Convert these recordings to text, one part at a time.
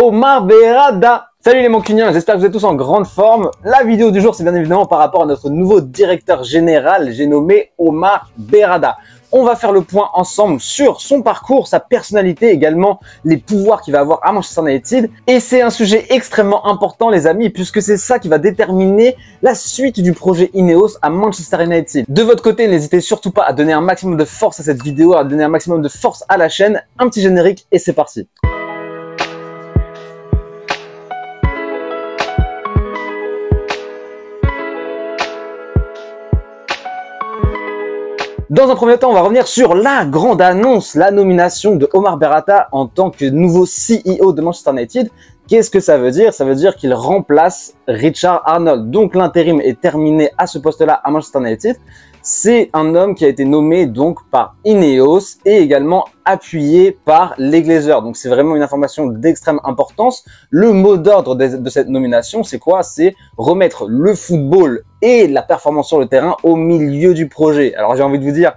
Omar Berrada. Salut les mancuniens, j'espère que vous êtes tous en grande forme. La vidéo du jour, c'est bien évidemment par rapport à notre nouveau directeur général, j'ai nommé Omar Berrada. On va faire le point ensemble sur son parcours, sa personnalité, également les pouvoirs qu'il va avoir à Manchester United. Et c'est un sujet extrêmement important les amis, puisque c'est ça qui va déterminer la suite du projet Ineos à Manchester United. De votre côté, n'hésitez surtout pas à donner un maximum de force à cette vidéo, à donner un maximum de force à la chaîne. Un petit générique et c'est parti. Dans un premier temps, on va revenir sur la grande annonce, la nomination de Omar Berrada en tant que nouveau CEO de Manchester United. Qu'est-ce que ça veut dire? Ça veut dire qu'il remplace Richard Arnold. Donc l'intérim est terminé à ce poste-là à Manchester United. C'est un homme qui a été nommé donc par Ineos et également appuyé par les Glazers. Donc c'est vraiment une information d'extrême importance. Le mot d'ordre de cette nomination, c'est quoi? C'est remettre le football et la performance sur le terrain au milieu du projet. Alors j'ai envie de vous dire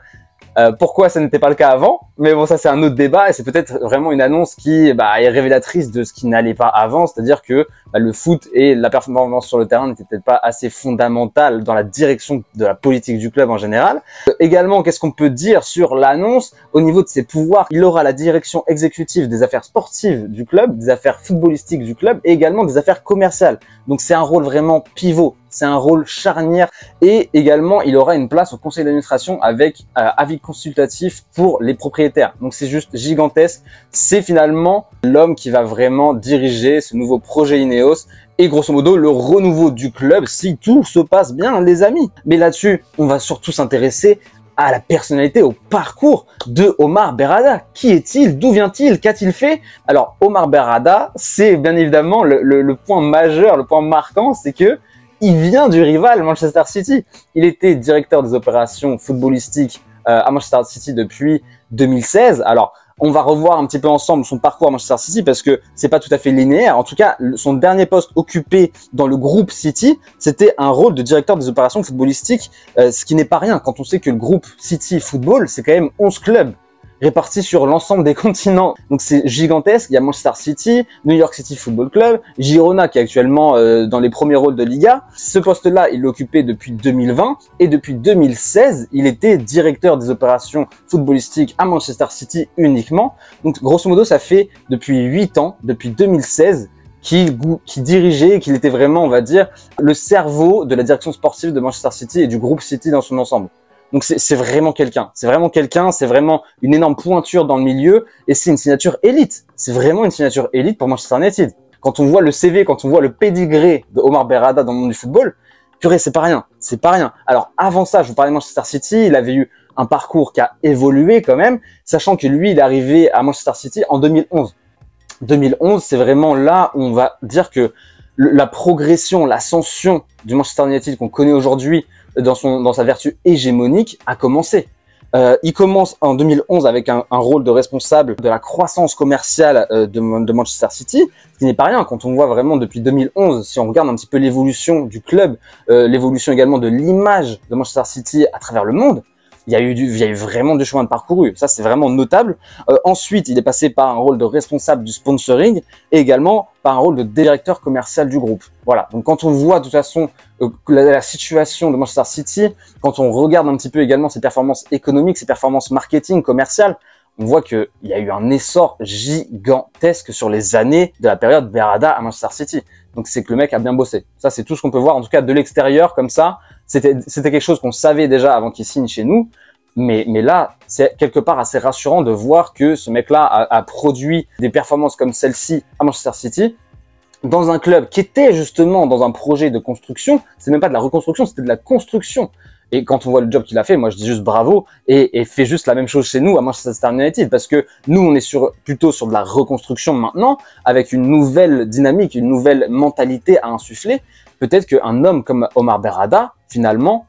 pourquoi ça n'était pas le cas avant, mais bon ça c'est un autre débat et c'est peut-être vraiment une annonce qui est révélatrice de ce qui n'allait pas avant, c'est-à-dire que le foot et la performance sur le terrain n'étaient peut-être pas assez fondamentales dans la direction de la politique du club en général. Également, qu'est-ce qu'on peut dire sur l'annonce au niveau de ses pouvoirs? Il aura la direction exécutive des affaires sportives du club, des affaires footballistiques du club et également des affaires commerciales. Donc c'est un rôle vraiment pivot, c'est un rôle charnière et également il aura une place au conseil d'administration avec avis consultatif pour les propriétaires. Donc c'est juste gigantesque, c'est finalement l'homme qui va vraiment diriger ce nouveau projet Ineos et grosso modo le renouveau du club si tout se passe bien les amis. Mais là-dessus, on va surtout s'intéresser à la personnalité, au parcours de Omar Berrada. Qui est-il? D'où vient-il? Qu'a-t-il fait? Alors Omar Berrada, c'est bien évidemment le point majeur, le point marquant, c'est que il vient du rival Manchester City. Il était directeur des opérations footballistiques à Manchester City depuis 2016. Alors, on va revoir un petit peu ensemble son parcours à Manchester City parce que c'est pas tout à fait linéaire. En tout cas, son dernier poste occupé dans le groupe City, c'était un rôle de directeur des opérations footballistiques, ce qui n'est pas rien quand on sait que le groupe City Football, c'est quand même 11 clubs répartis sur l'ensemble des continents. Donc c'est gigantesque. Il y a Manchester City, New York City Football Club, Girona qui est actuellement dans les premiers rôles de Liga. Ce poste-là, il l'occupait depuis 2020 et depuis 2016, il était directeur des opérations footballistiques à Manchester City uniquement. Donc grosso modo, ça fait depuis 8 ans, depuis 2016, qu'il dirigeait, qu'il était vraiment, on va dire, le cerveau de la direction sportive de Manchester City et du groupe City dans son ensemble. Donc c'est vraiment quelqu'un, c'est vraiment une énorme pointure dans le milieu et c'est une signature élite. C'est vraiment une signature élite pour Manchester United. Quand on voit le CV, quand on voit le pédigré de Omar Berrada dans le monde du football, purée, c'est pas rien, c'est pas rien. Alors avant ça, je vous parlais de Manchester City, il avait eu un parcours qui a évolué quand même, sachant que lui, il est arrivé à Manchester City en 2011. 2011, c'est vraiment là où on va dire que la progression, l'ascension du Manchester United qu'on connaît aujourd'hui dans sa vertu hégémonique a commencé. Il commence en 2011 avec un rôle de responsable de la croissance commerciale de Manchester City, ce qui n'est pas rien quand on voit vraiment depuis 2011, si on regarde un petit peu l'évolution du club, l'évolution également de l'image de Manchester City à travers le monde. Il y a eu vraiment du chemin de parcouru. Ça, c'est vraiment notable. Ensuite, il est passé par un rôle de responsable du sponsoring et également par un rôle de directeur commercial du groupe. Voilà. Donc, quand on voit de toute façon la situation de Manchester City, quand on regarde un petit peu également ses performances économiques, ses performances marketing, commerciales, on voit qu'il y a eu un essor gigantesque sur les années de la période Berrada à Manchester City. Donc, c'est que le mec a bien bossé. Ça, c'est tout ce qu'on peut voir, en tout cas de l'extérieur, comme ça. C'était quelque chose qu'on savait déjà avant qu'il signe chez nous. Mais là, c'est quelque part assez rassurant de voir que ce mec-là a produit des performances comme celle-ci à Manchester City dans un club qui était justement dans un projet de construction. C'est même pas de la reconstruction, c'était de la construction. Et quand on voit le job qu'il a fait, moi je dis juste bravo et fait juste la même chose chez nous à Manchester United parce que nous on est plutôt sur de la reconstruction maintenant avec une nouvelle dynamique, une nouvelle mentalité à insuffler. Peut-être qu'un homme comme Omar Berrada, finalement,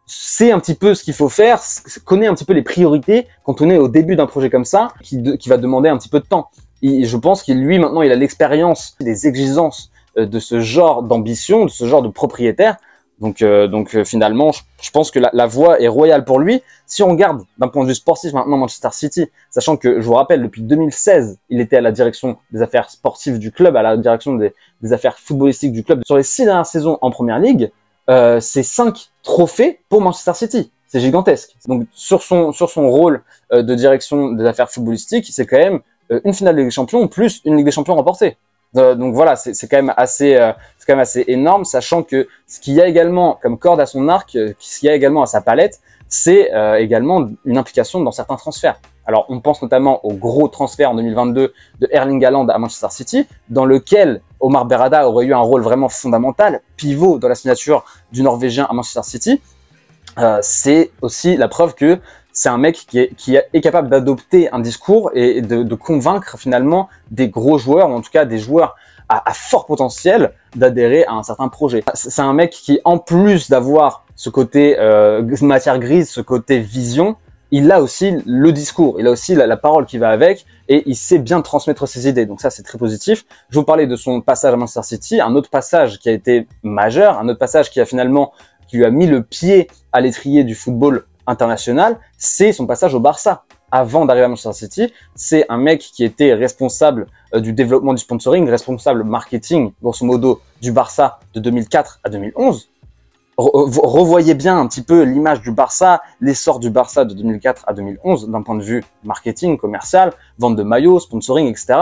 sait un petit peu ce qu'il faut faire, connaît un petit peu les priorités quand on est au début d'un projet comme ça, qui va demander un petit peu de temps. Et je pense qu'il lui maintenant il a l'expérience des exigences de ce genre d'ambition, de ce genre de propriétaire. Finalement, je pense que la voie est royale pour lui. Si on regarde d'un point de vue sportif maintenant Manchester City, sachant que je vous rappelle depuis 2016, il était à la direction des affaires sportives du club, à la direction des affaires footballistiques du club. Sur les 6 dernières saisons en Première Ligue, c'est 5 trophées pour Manchester City. C'est gigantesque. Donc sur son rôle de direction des affaires footballistiques, c'est quand même une finale de Ligue des Champions plus une Ligue des Champions remportée. Donc voilà, c'est quand même assez énorme, sachant que ce qu'il y a également comme corde à son arc, ce qu'il y a également à sa palette, c'est également une implication dans certains transferts. Alors on pense notamment au gros transfert en 2022 de Erling Haaland à Manchester City, dans lequel Omar Berrada aurait eu un rôle vraiment fondamental, pivot dans la signature du Norvégien à Manchester City. C'est aussi la preuve que c'est un mec qui est capable d'adopter un discours et de convaincre finalement des gros joueurs, ou en tout cas des joueurs à fort potentiel, d'adhérer à un certain projet. C'est un mec qui, en plus d'avoir ce côté matière grise, ce côté vision, il a aussi le discours, il a aussi la parole qui va avec, et il sait bien transmettre ses idées. Donc ça, c'est très positif. Je vous parlais de son passage à Manchester City, un autre passage qui a été majeur, un autre passage qui lui a mis le pied à l'étrier du football international, c'est son passage au Barça. Avant d'arriver à Manchester City, c'est un mec qui était responsable du développement du sponsoring, responsable marketing, grosso modo, du Barça de 2004 à 2011. Revoyez bien un petit peu l'image du Barça, l'essor du Barça de 2004 à 2011, d'un point de vue marketing, commercial, vente de maillots, sponsoring, etc.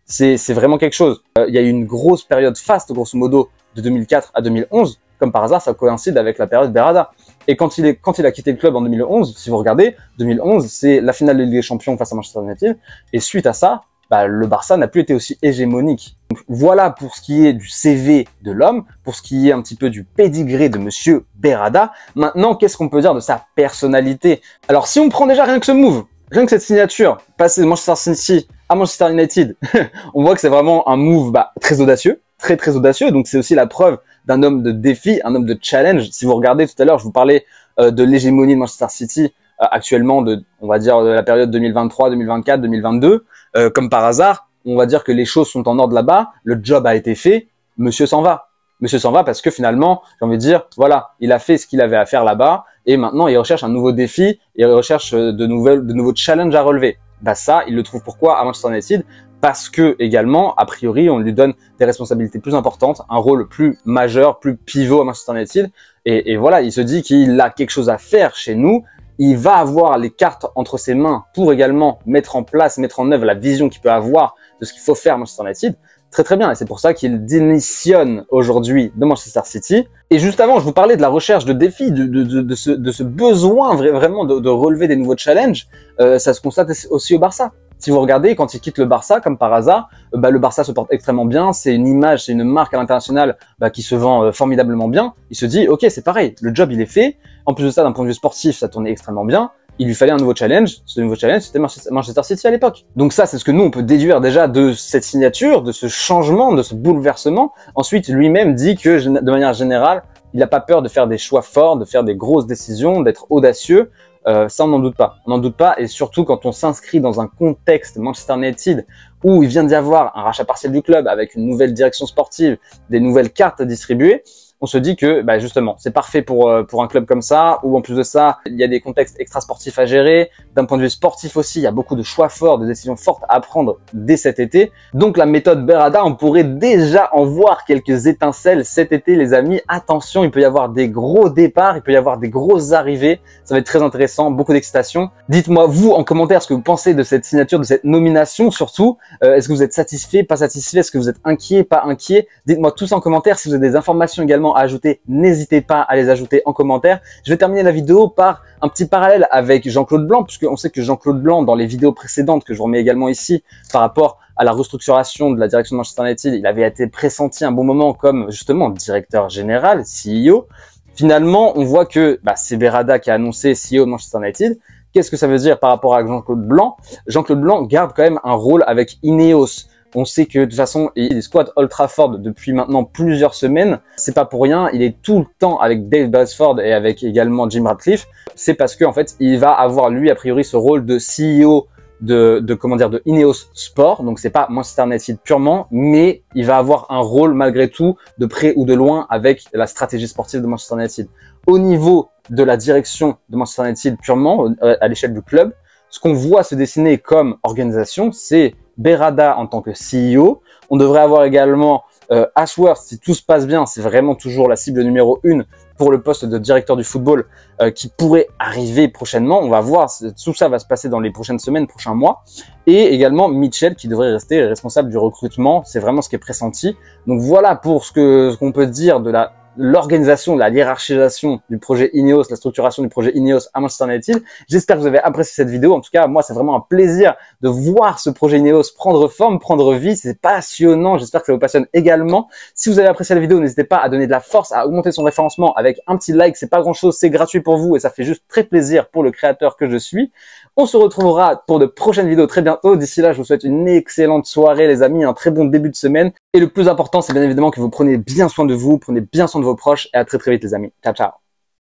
C'est vraiment quelque chose. Il y a eu une grosse période faste, grosso modo, de 2004 à 2011. Comme par hasard, ça coïncide avec la période Berrada. Et quand il a quitté le club en 2011, si vous regardez, 2011, c'est la finale de Ligue des Champions face à Manchester United. Et suite à ça, le Barça n'a plus été aussi hégémonique. Donc, voilà pour ce qui est du CV de l'homme, pour ce qui est un petit peu du pédigré de Monsieur Berrada. Maintenant, qu'est-ce qu'on peut dire de sa personnalité? Alors, si on prend déjà rien que ce move, rien que cette signature, passer de Manchester City à Manchester United, on voit que c'est vraiment un move très audacieux, très audacieux. Donc, c'est aussi la preuve d'un homme de défi, un homme de challenge. Si vous regardez tout à l'heure, je vous parlais de l'hégémonie de Manchester City actuellement, on va dire de la période 2023, 2024, 2022. Comme par hasard, on va dire que les choses sont en ordre là-bas, le job a été fait, monsieur s'en va. Monsieur s'en va parce que finalement, j'ai envie de dire, voilà, il a fait ce qu'il avait à faire là-bas et maintenant il recherche un nouveau défi, il recherche de nouveaux challenges à relever. Ça, il le trouve pourquoi à Manchester United? Parce que également, a priori, on lui donne des responsabilités plus importantes, un rôle plus majeur, plus pivot à Manchester United. Et voilà, il se dit qu'il a quelque chose à faire chez nous. Il va avoir les cartes entre ses mains pour également mettre en place, mettre en œuvre la vision qu'il peut avoir de ce qu'il faut faire à Manchester United. Très bien, et c'est pour ça qu'il démissionne aujourd'hui de Manchester City. Et juste avant, je vous parlais de la recherche de défis, de ce besoin vraiment de relever des nouveaux challenges. Ça se constate aussi au Barça. Si vous regardez, quand il quitte le Barça, comme par hasard, le Barça se porte extrêmement bien. C'est une image, c'est une marque à l'international qui se vend formidablement bien. Il se dit, ok, c'est pareil, le job il est fait. En plus de ça, d'un point de vue sportif, ça tournait extrêmement bien. Il lui fallait un nouveau challenge. Ce nouveau challenge, c'était Manchester City à l'époque. Donc ça, c'est ce que nous, on peut déduire déjà de cette signature, de ce changement, de ce bouleversement. Ensuite, lui-même dit que, de manière générale, il n'a pas peur de faire des choix forts, de faire des grosses décisions, d'être audacieux. Ça, on n'en doute pas. On n'en doute pas. Et surtout, quand on s'inscrit dans un contexte Manchester United où il vient d'y avoir un rachat partiel du club avec une nouvelle direction sportive, des nouvelles cartes à distribuer, on se dit que justement, c'est parfait pour un club comme ça, où en plus de ça, il y a des contextes extrasportifs à gérer. D'un point de vue sportif aussi, il y a beaucoup de choix forts, de décisions fortes à prendre dès cet été. Donc la méthode Berrada, on pourrait déjà en voir quelques étincelles cet été, les amis. Attention, il peut y avoir des gros départs, il peut y avoir des grosses arrivées. Ça va être très intéressant, beaucoup d'excitation. Dites-moi, vous, en commentaire, ce que vous pensez de cette signature, de cette nomination surtout. Est-ce que vous êtes satisfait, pas satisfait? Est-ce que vous êtes inquiet, pas inquiet? Dites-moi tout ça en commentaire. Si vous avez des informations également à ajouter, n'hésitez pas à les ajouter en commentaire. Je vais terminer la vidéo par un petit parallèle avec Jean-Claude Blanc, puisqu'on sait que Jean-Claude Blanc, dans les vidéos précédentes que je remets également ici, par rapport à la restructuration de la direction de Manchester United, il avait été pressenti un bon moment comme justement directeur général, CEO. Finalement, on voit que c'est Berrada qui a annoncé CEO de Manchester United. Qu'est-ce que ça veut dire par rapport à Jean-Claude Blanc? Jean-Claude Blanc garde quand même un rôle avec Ineos. On sait que de toute façon, il squatte Old Trafford depuis maintenant plusieurs semaines. C'est pas pour rien. Il est tout le temps avec Dave Brailsford et avec également Jim Ratcliffe. C'est parce que en fait, il va avoir lui a priori ce rôle de CEO comment dire, de Ineos Sport. Donc c'est pas Manchester United purement, mais il va avoir un rôle malgré tout de près ou de loin avec la stratégie sportive de Manchester United. Au niveau de la direction de Manchester United purement, à l'échelle du club, ce qu'on voit se dessiner comme organisation, c'est Berrada en tant que CEO. On devrait avoir également Ashworth, si tout se passe bien, c'est vraiment toujours la cible numéro 1 pour le poste de directeur du football qui pourrait arriver prochainement. On va voir, tout ça va se passer dans les prochaines semaines, prochains mois. Et également Mitchell qui devrait rester responsable du recrutement, c'est vraiment ce qui est pressenti. Donc voilà pour ce qu'on peut dire de l'organisation, de la hiérarchisation du projet Ineos, la structuration du projet Ineos à Manchester United. J'espère que vous avez apprécié cette vidéo. En tout cas, moi, c'est vraiment un plaisir de voir ce projet Ineos prendre forme, prendre vie. C'est passionnant. J'espère que ça vous passionne également. Si vous avez apprécié la vidéo, n'hésitez pas à donner de la force, à augmenter son référencement avec un petit like. C'est pas grand chose, c'est gratuit pour vous et ça fait juste très plaisir pour le créateur que je suis. On se retrouvera pour de prochaines vidéos très bientôt. D'ici là, je vous souhaite une excellente soirée, les amis, un très bon début de semaine. Et le plus important, c'est bien évidemment que vous preniez bien soin de vous, prenez bien soin de vos proches et à très très vite, les amis. Ciao, ciao.